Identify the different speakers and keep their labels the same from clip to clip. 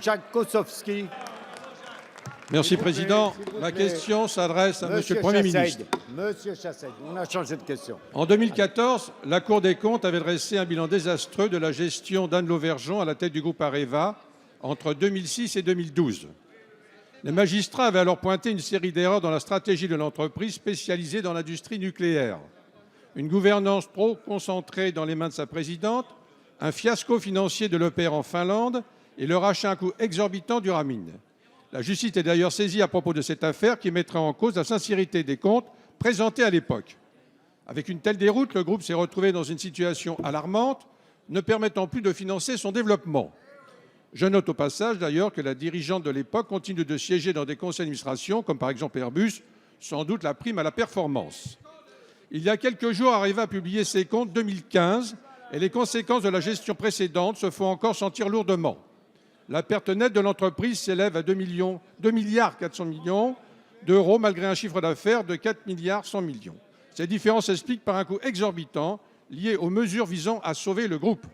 Speaker 1: Jacques Kosowski.
Speaker 2: Merci, Président.
Speaker 1: S'il vous
Speaker 2: Ma
Speaker 1: plaît.
Speaker 2: question s'adresse à Monsieur le
Speaker 1: Monsieur
Speaker 2: Premier
Speaker 1: Chassaigne,
Speaker 2: ministre.
Speaker 1: Monsieur Chassaigne, on a changé de question.
Speaker 2: En 2014, la Cour des comptes avait dressé un bilan désastreux de la gestion d'Anne Lauvergeon à la tête du groupe Areva entre 2006 et 2012. Les magistrats avaient alors pointé une série d'erreurs dans la stratégie de l'entreprise spécialisée dans l'industrie nucléaire. Une gouvernance trop concentrée dans les mains de sa présidente, un fiasco financier de l'EPR en Finlande et le rachat à un coût exorbitant du Ramin. La justice est d'ailleurs saisie à propos de cette affaire qui mettrait en cause la sincérité des comptes présentés à l'époque. Avec une telle déroute, le groupe s'est retrouvé dans une situation alarmante, ne permettant plus de financer son développement. Je note au passage d'ailleurs que la dirigeante de l'époque continue de siéger dans des conseils d'administration, comme par exemple Airbus, sans doute la prime à la performance. Il y a quelques jours, Areva a publié ses comptes 2015 et les conséquences de la gestion précédente se font encore sentir lourdement. La perte nette de l'entreprise s'élève à 2,4 milliards d'euros malgré un chiffre d'affaires de 4,1 milliards. Cette différence s'explique par un coût exorbitant lié aux mesures visant à sauver le groupe.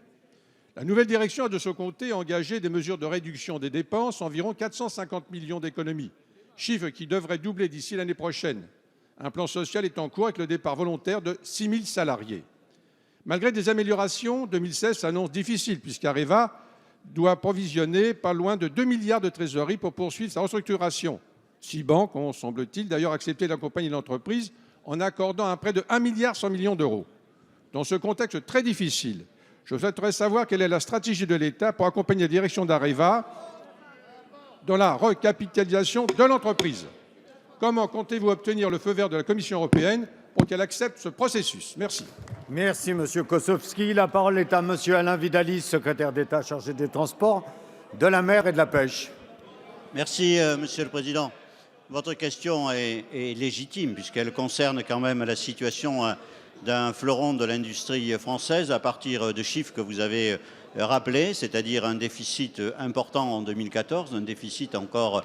Speaker 2: La nouvelle direction a de son côté engagé des mesures de réduction des dépenses, environ 450 millions d'économies, chiffre qui devrait doubler d'ici l'année prochaine. Un plan social est en cours avec le départ volontaire de 6 000 salariés. Malgré des améliorations, 2016 s'annonce difficile puisqu'Areva doit provisionner pas loin de 2 milliards de trésorerie pour poursuivre sa restructuration. 6 banques ont, semble-t-il, d'ailleurs accepté d'accompagner l'entreprise en accordant un prêt de 1,1 milliard d'euros. Dans ce contexte très difficile, je souhaiterais savoir quelle est la stratégie de l'État pour accompagner la direction d'Areva dans la recapitalisation de l'entreprise. Comment comptez-vous obtenir le feu vert de la Commission européenne pour qu'elle accepte ce processus? Merci.
Speaker 1: Merci, Monsieur Kosowski. La parole est à Monsieur Alain Vidali, secrétaire d'État chargé des Transports, de la mer et de la pêche.
Speaker 3: Merci, Monsieur le Président. Votre question est légitime puisqu'elle concerne quand même la situation d'un fleuron de l'industrie française à partir de chiffres que vous avez rappelés, c'est-à-dire un déficit important en 2014, un déficit encore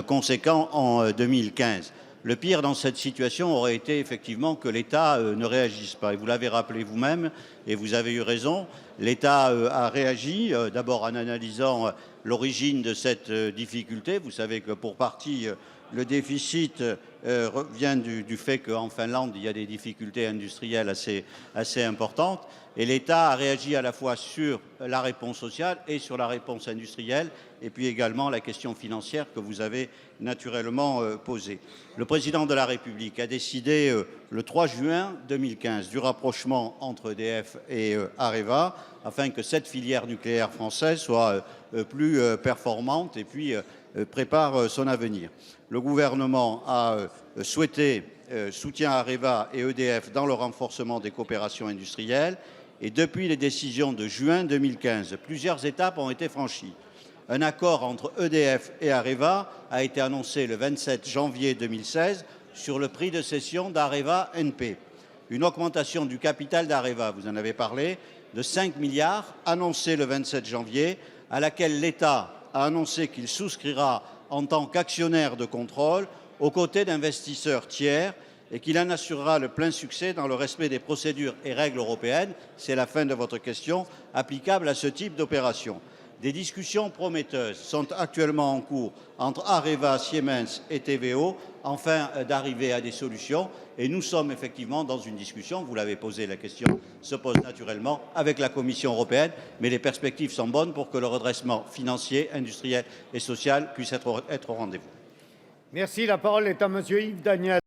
Speaker 3: conséquent en 2015. Le pire dans cette situation aurait été effectivement que l'État ne réagisse pas. Et vous l'avez rappelé vous-même, et vous avez eu raison, l'État a réagi, d'abord en analysant l'origine de cette difficulté. Vous savez que pour partie, le déficit vient du fait qu'en Finlande, il y a des difficultés industrielles assez importantes. Et l'État a réagi à la fois sur la réponse sociale et sur la réponse industrielle, et puis également la question financière que vous avez naturellement posée. Le président de la République a décidé le 3 juin 2015 du rapprochement entre EDF et Areva, afin que cette filière nucléaire française soit plus performante et puis prépare son avenir. Le gouvernement a souhaité soutien à Areva et EDF dans le renforcement des coopérations industrielles. Et depuis les décisions de juin 2015, plusieurs étapes ont été franchies. Un accord entre EDF et Areva a été annoncé le 27 janvier 2016 sur le prix de cession d'Areva NP. Une augmentation du capital d'Areva, vous en avez parlé, de 5 milliards, annoncée le 27 janvier, à laquelle l'État a annoncé qu'il souscrira en tant qu'actionnaire de contrôle aux côtés d'investisseurs tiers et qu'il en assurera le plein succès dans le respect des procédures et règles européennes, c'est la fin de votre question, applicables à ce type d'opération. Des discussions prometteuses sont actuellement en cours entre Areva, Siemens et TVO, afin d'arriver à des solutions. Et nous sommes effectivement dans une discussion, vous l'avez posé, la question se pose naturellement avec la Commission européenne, mais les perspectives sont bonnes pour que le redressement financier, industriel et social puisse être au rendez-vous.
Speaker 1: Merci. La parole est à Monsieur Yves Daniel.